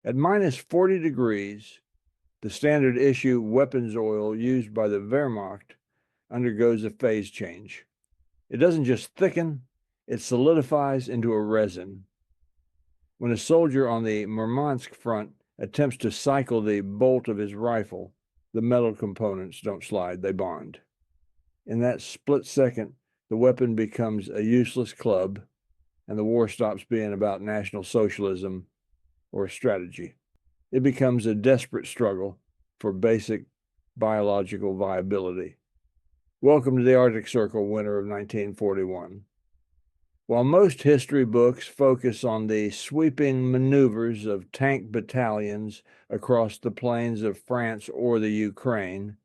At minus 40 degrees, the standard issue weapons oil used by the Wehrmacht undergoes a phase change. It doesn't just thicken, it solidifies into a resin. When a soldier on the Murmansk front attempts to cycle the bolt of his rifle, the metal components don't slide, they bond. In that split second, the weapon becomes a useless club, and the war stops being about National Socialism or strategy. It becomes a desperate struggle for basic biological viability. Welcome to the Arctic Circle, winter of 1941. While most history books focus on the sweeping maneuvers of tank battalions across the plains of France or the Ukraine,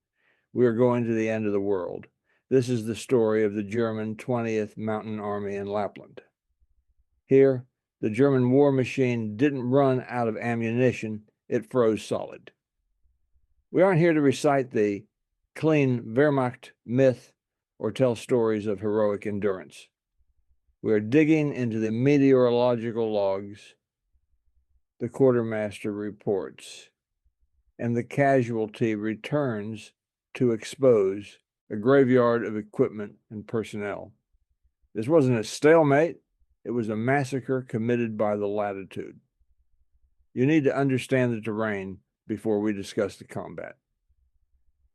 we are going to the end of the world. This is the story of the German 20th Mountain Army in Lapland. Here, the German war machine didn't run out of ammunition, it froze solid. We aren't here to recite the clean Wehrmacht myth or tell stories of heroic endurance. We are digging into the meteorological logs, the quartermaster reports, and the casualty returns to expose a graveyard of equipment and personnel. This wasn't a stalemate, it was a massacre committed by the latitude. You need to understand the terrain before we discuss the combat.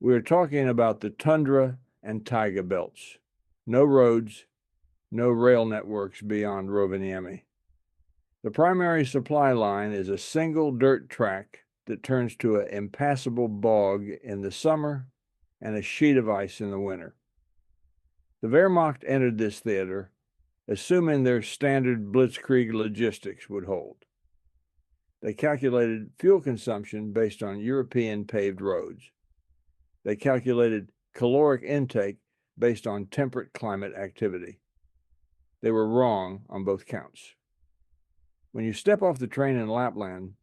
We are talking about the tundra and taiga belts. No roads, no rail networks beyond Rovaniemi. The primary supply line is a single dirt track that turns to an impassable bog in the summer and a sheet of ice in the winter. The Wehrmacht entered this theater assuming their standard Blitzkrieg logistics would hold. They calculated fuel consumption based on European paved roads. They calculated caloric intake based on temperate climate activity. They were wrong on both counts. When you step off the train in Lapland,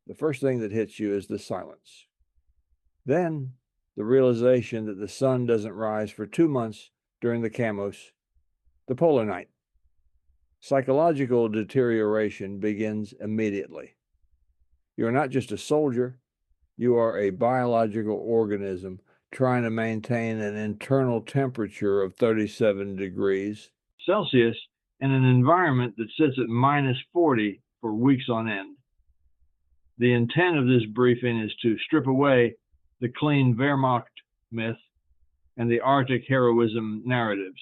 the first thing that hits you is the silence. Then, the realization that the sun doesn't rise for 2 months during the Kaamos, the polar night. Psychological deterioration begins immediately. You are not just a soldier, you are a biological organism trying to maintain an internal temperature of 37 degrees Celsius in an environment that sits at minus 40 for weeks on end. The intent of this briefing is to strip away the clean Wehrmacht myth and the Arctic heroism narratives.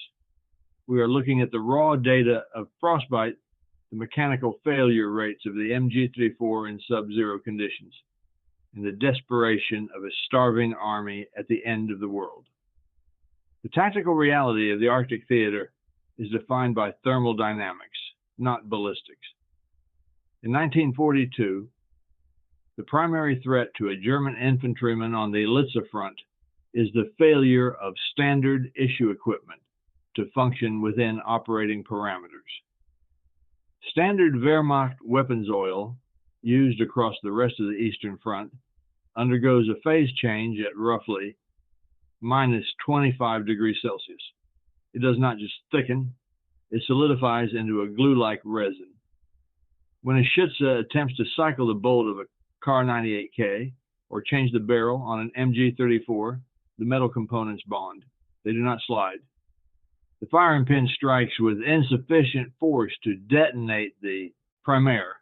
We are looking at the raw data of Frostbite, the mechanical failure rates of the MG-34 in sub-zero conditions, and the desperation of a starving army at the end of the world. The tactical reality of the Arctic theater is defined by thermal dynamics, not ballistics. In 1942, the primary threat to a German infantryman on the Lizza front is the failure of standard issue equipment to function within operating parameters. Standard Wehrmacht weapons oil, used across the rest of the Eastern Front, undergoes a phase change at roughly minus 25 degrees Celsius. It does not just thicken, it solidifies into a glue-like resin. When a Schütze attempts to cycle the bolt of a Kar 98K or change the barrel on an MG-34, the metal components bond. They do not slide. The firing pin strikes with insufficient force to detonate the primaire.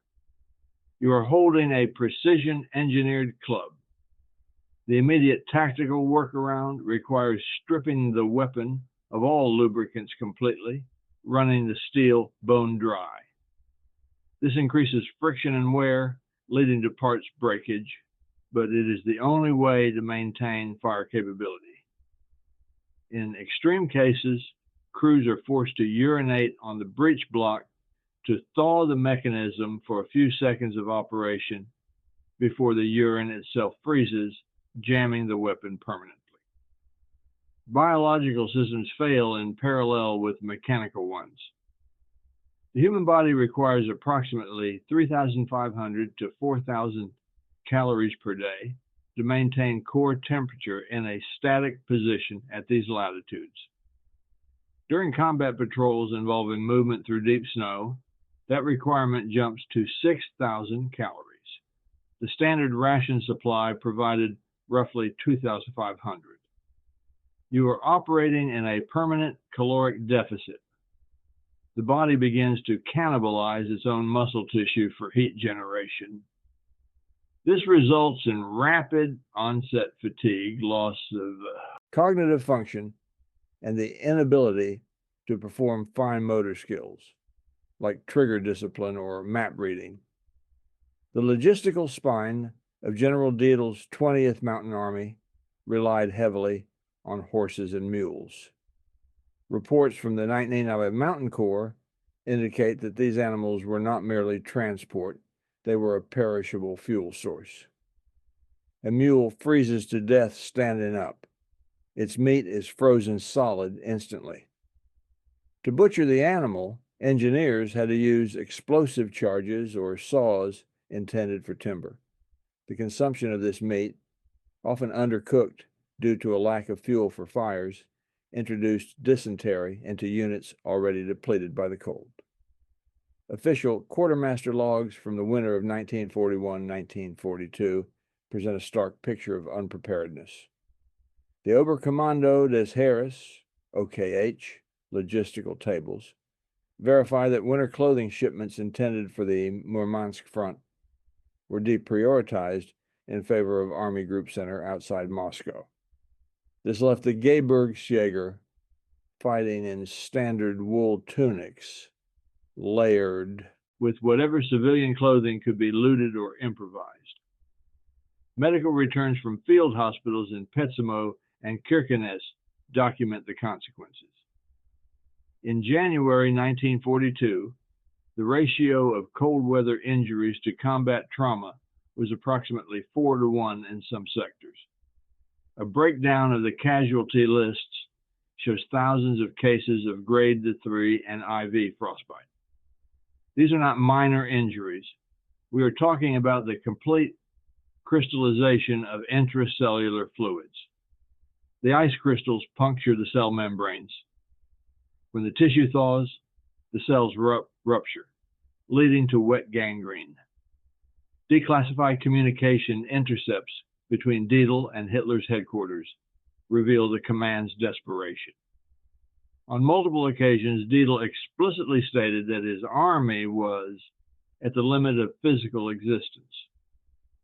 You are holding a precision-engineered club. The immediate tactical workaround requires stripping the weapon of all lubricants completely, running the steel bone dry. This increases friction and wear, leading to parts breakage, but it is the only way to maintain fire capability. In extreme cases, crews are forced to urinate on the breech block to thaw the mechanism for a few seconds of operation before the urine itself freezes, jamming the weapon permanently. Biological systems fail in parallel with mechanical ones. The human body requires approximately 3,500 to 4,000 calories per day to maintain core temperature in a static position at these latitudes. During combat patrols involving movement through deep snow, that requirement jumps to 6,000 calories. The standard ration supply provided roughly 2,500. You are operating in a permanent caloric deficit. The body begins to cannibalize its own muscle tissue for heat generation. This results in rapid onset fatigue, loss of cognitive function, and the inability to perform fine motor skills, like trigger discipline or map reading. The logistical spine of General Dietl's 20th Mountain Army relied heavily on horses and mules. Reports from the 19th Mountain Corps indicate that these animals were not merely transport, they were a perishable fuel source. A mule freezes to death standing up. Its meat is frozen solid instantly. To butcher the animal, engineers had to use explosive charges or saws intended for timber. The consumption of this meat, often undercooked due to a lack of fuel for fires, introduced dysentery into units already depleted by the cold. Official quartermaster logs from the winter of 1941-1942 present a stark picture of unpreparedness. The Oberkommando des Heeres, OKH, logistical tables, verify that winter clothing shipments intended for the Murmansk front were deprioritized in favor of Army Group Center outside Moscow. This left the Gebirgsjäger fighting in standard wool tunics, layered with whatever civilian clothing could be looted or improvised. Medical returns from field hospitals in Petsamo and Kirkenes document the consequences. In January 1942, the ratio of cold weather injuries to combat trauma was approximately 4-to-1 in some sectors. A breakdown of the casualty lists shows thousands of cases of grade 3 and IV frostbite. These are not minor injuries. We are talking about the complete crystallization of intracellular fluids. The ice crystals puncture the cell membranes. When the tissue thaws, the cells rupture, leading to wet gangrene. Declassified communication intercepts between Dietl and Hitler's headquarters reveal the command's desperation. On multiple occasions, Dietl explicitly stated that his army was at the limit of physical existence.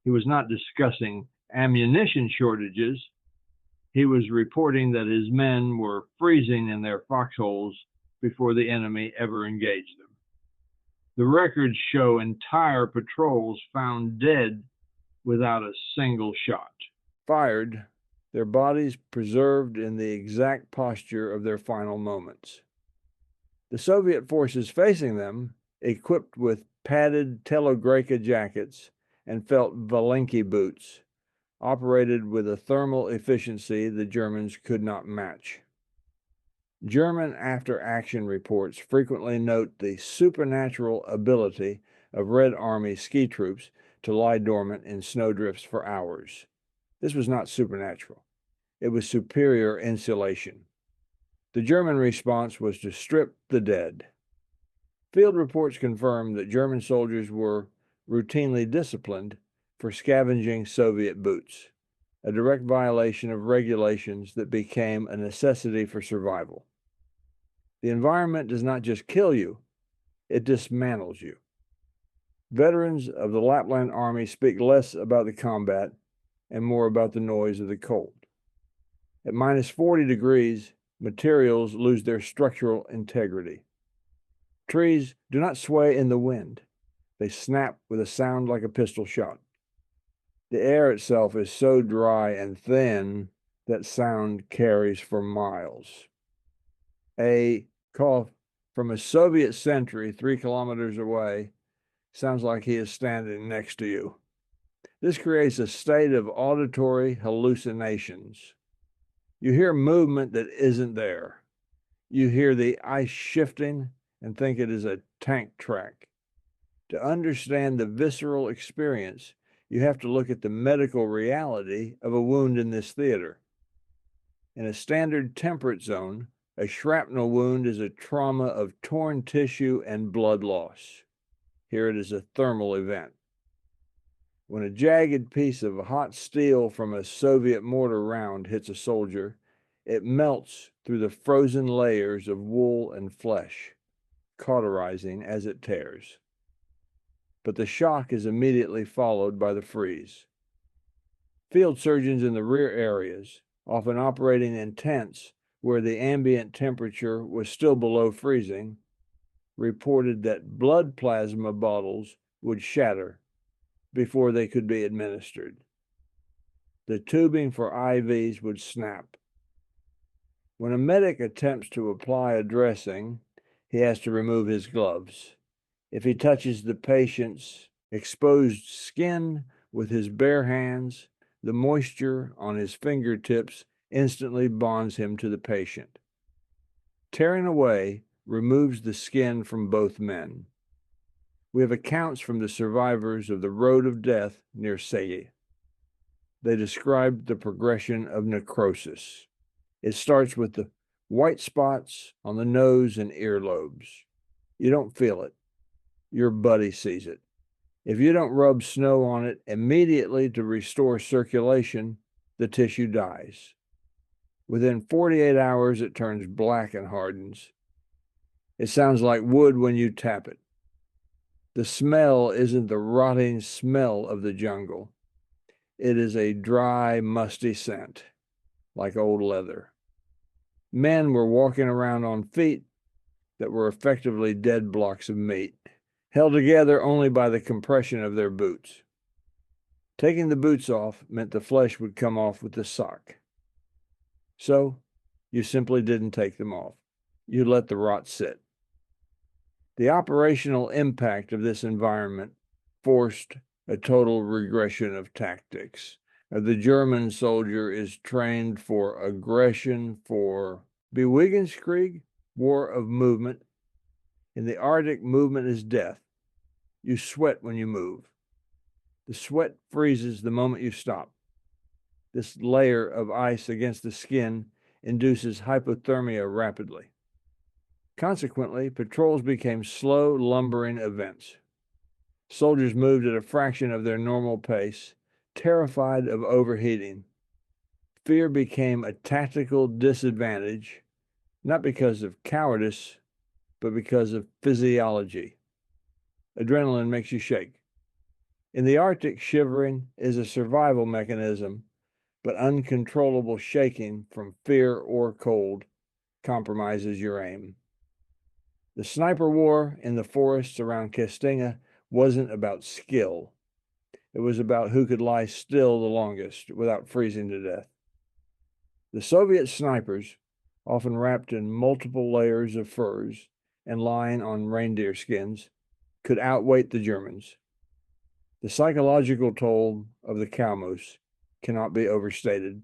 He was not discussing ammunition shortages. He was reporting that his men were freezing in their foxholes before the enemy ever engaged them. The records show entire patrols found dead without a single shot. Fired, their bodies preserved in the exact posture of their final moments. The Soviet forces facing them, equipped with padded Telegreka jackets and felt Valenki boots, operated with a thermal efficiency the Germans could not match. German after-action reports frequently note the supernatural ability of Red Army ski troops to lie dormant in snowdrifts for hours. This was not supernatural. It was superior insulation. The German response was to strip the dead. Field reports confirm that German soldiers were routinely disciplined for scavenging Soviet boots, a direct violation of regulations that became a necessity for survival. The environment does not just kill you, it dismantles you. Veterans of the Lapland Army speak less about the combat and more about the noise of the cold. At minus 40 degrees, materials lose their structural integrity. Trees do not sway in the wind. They snap with a sound like a pistol shot. The air itself is so dry and thin that sound carries for miles. A cough from a Soviet sentry 3 kilometers away sounds like he is standing next to you. This creates a state of auditory hallucinations. You hear movement that isn't there. You hear the ice shifting and think it is a tank track. To understand the visceral experience, you have to look at the medical reality of a wound in this theater. In a standard temperate zone, a shrapnel wound is a trauma of torn tissue and blood loss. Here it is a thermal event. When a jagged piece of hot steel from a Soviet mortar round hits a soldier, it melts through the frozen layers of wool and flesh, cauterizing as it tears. But the shock is immediately followed by the freeze. Field surgeons in the rear areas, often operating in tents where the ambient temperature was still below freezing, reported that blood plasma bottles would shatter before they could be administered. The tubing for IVs would snap. When a medic attempts to apply a dressing, he has to remove his gloves. If he touches the patient's exposed skin with his bare hands, the moisture on his fingertips instantly bonds him to the patient. Tearing away removes the skin from both men. We have accounts from the survivors of the Road of Death near Saye. They described the progression of necrosis. It starts with the white spots on the nose and earlobes. You don't feel it. Your buddy sees it. If you don't rub snow on it immediately to restore circulation, the tissue dies. Within 48 hours, it turns black and hardens. It sounds like wood when you tap it. The smell isn't the rotting smell of the jungle. It is a dry, musty scent, like old leather. Men were walking around on feet that were effectively dead blocks of meat, held together only by the compression of their boots. Taking the boots off meant the flesh would come off with the sock. So, you simply didn't take them off. You let the rot sit. The operational impact of this environment forced a total regression of tactics. The German soldier is trained for aggression, for Blitzkrieg, war of movement. In the Arctic, movement is death. You sweat when you move. The sweat freezes the moment you stop. This layer of ice against the skin induces hypothermia rapidly. Consequently, patrols became slow, lumbering events. Soldiers moved at a fraction of their normal pace, terrified of overheating. Fear became a tactical disadvantage, not because of cowardice, but because of physiology. Adrenaline makes you shake. In the Arctic, shivering is a survival mechanism, but uncontrollable shaking from fear or cold compromises your aim. The sniper war in the forests around Kestinga wasn't about skill. It was about who could lie still the longest without freezing to death. The Soviet snipers, often wrapped in multiple layers of furs and lying on reindeer skins, could outweight the Germans. The psychological toll of the Kaamos cannot be overstated.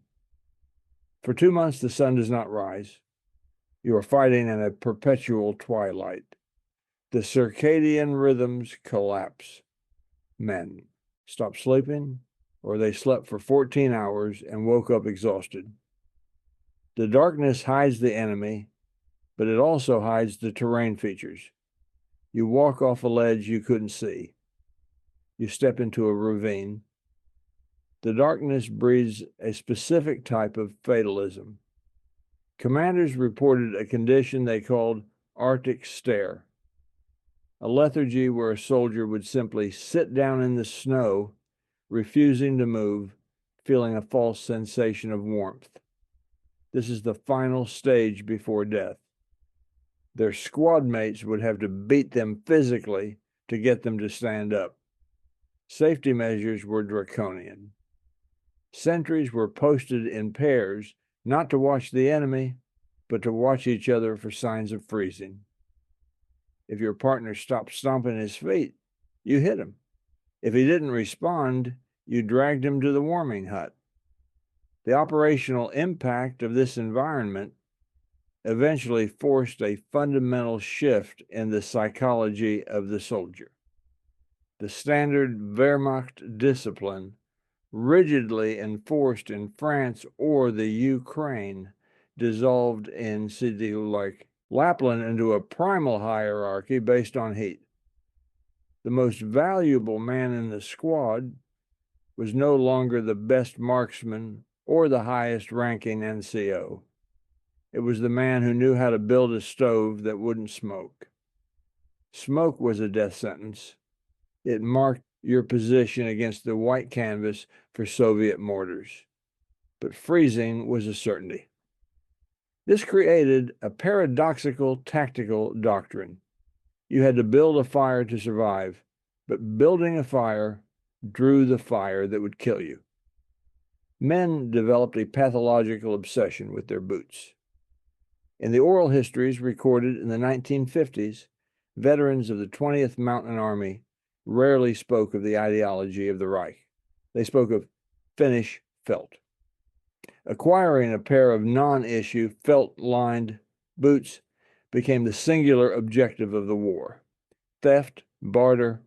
For 2 months, the sun does not rise. You are fighting in a perpetual twilight. The circadian rhythms collapse. Men stopped sleeping, or they slept for 14 hours and woke up exhausted. The darkness hides the enemy, but it also hides the terrain features. You walk off a ledge you couldn't see. You step into a ravine. The darkness breeds a specific type of fatalism. Commanders reported a condition they called Arctic stare, a lethargy where a soldier would simply sit down in the snow, refusing to move, feeling a false sensation of warmth. This is the final stage before death. Their squad mates would have to beat them physically to get them to stand up. Safety measures were draconian. Sentries were posted in pairs, not to watch the enemy, but to watch each other for signs of freezing. If your partner stopped stomping his feet, you hit him. If he didn't respond, you dragged him to the warming hut. The operational impact of this environment eventually forced a fundamental shift in the psychology of the soldier. The standard Wehrmacht discipline, rigidly enforced in France or the Ukraine, dissolved in cities like Lapland into a primal hierarchy based on heat. The most valuable man in the squad was no longer the best marksman or the highest ranking NCO. It was the man who knew how to build a stove that wouldn't smoke. Smoke was a death sentence. It marked your position against the white canvas for Soviet mortars. But freezing was a certainty. This created a paradoxical tactical doctrine. You had to build a fire to survive, but building a fire drew the fire that would kill you. Men developed a pathological obsession with their boots. In the oral histories recorded in the 1950s, veterans of the 20th Mountain Army rarely spoke of the ideology of the Reich. They spoke of Finnish felt. Acquiring a pair of non-issue felt-lined boots became the singular objective of the war. Theft, barter,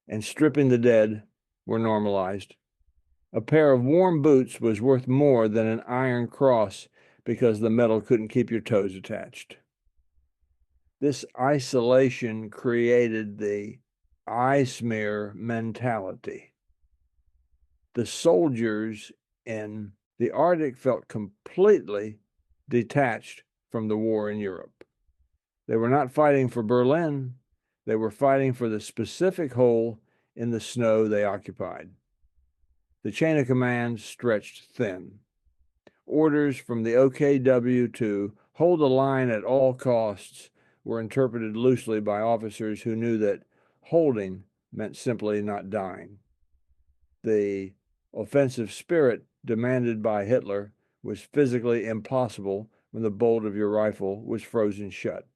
and stripping the dead were normalized. A pair of warm boots was worth more than an iron cross because the metal couldn't keep your toes attached. This isolation created the eye smear mentality. The soldiers in the Arctic felt completely detached from the war in Europe. They were not fighting for Berlin. They were fighting for the specific hole in the snow they occupied. The chain of command stretched thin. Orders from the OKW to hold the line at all costs were interpreted loosely by officers who knew that holding meant simply not dying. The offensive spirit demanded by Hitler was physically impossible when the bolt of your rifle was frozen shut.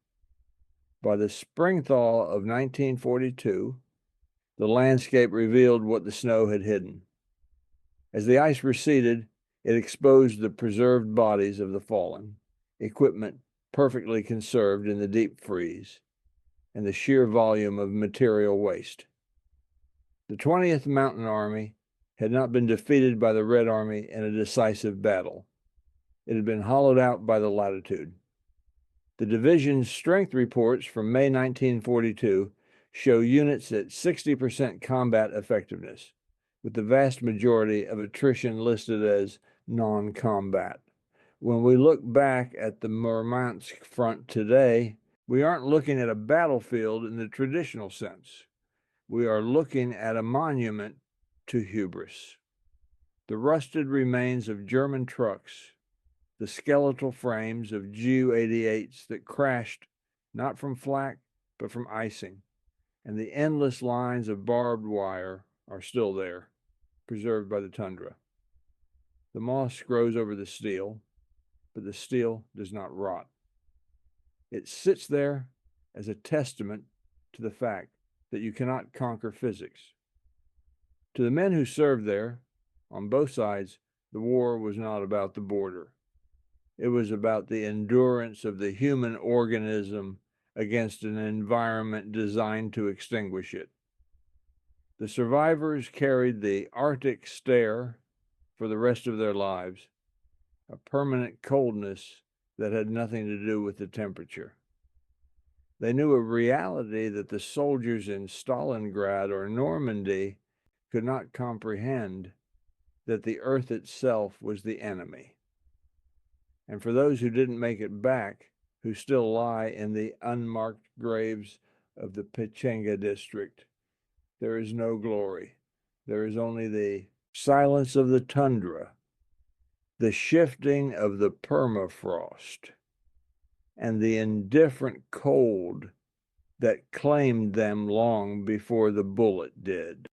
By the spring thaw of 1942, the landscape revealed what the snow had hidden. As the ice receded, it exposed the preserved bodies of the fallen, equipment perfectly conserved in the deep freeze, and the sheer volume of material waste. The 20th Mountain Army had not been defeated by the Red Army in a decisive battle. It had been hollowed out by the latitude. The division's strength reports from May 1942 show units at 60% combat effectiveness, with the vast majority of attrition listed as non-combat. When we look back at the Murmansk front today, we aren't looking at a battlefield in the traditional sense. We are looking at a monument to hubris. The rusted remains of German trucks, the skeletal frames of Ju-88s that crashed not from flak, but from icing, and the endless lines of barbed wire are still there, preserved by the tundra. The moss grows over the steel, but the steel does not rot. It sits there as a testament to the fact that you cannot conquer physics. To the men who served there, on both sides, the war was not about the border. It was about the endurance of the human organism against an environment designed to extinguish it. The survivors carried the Arctic stare for the rest of their lives, a permanent coldness that had nothing to do with the temperature. They knew a reality that the soldiers in Stalingrad or Normandy could not comprehend, that the earth itself was the enemy. And for those who didn't make it back, who still lie in the unmarked graves of the Pechenga district, there is no glory. There is only the silence of the tundra, the shifting of the permafrost, and the indifferent cold that claimed them long before the bullet did.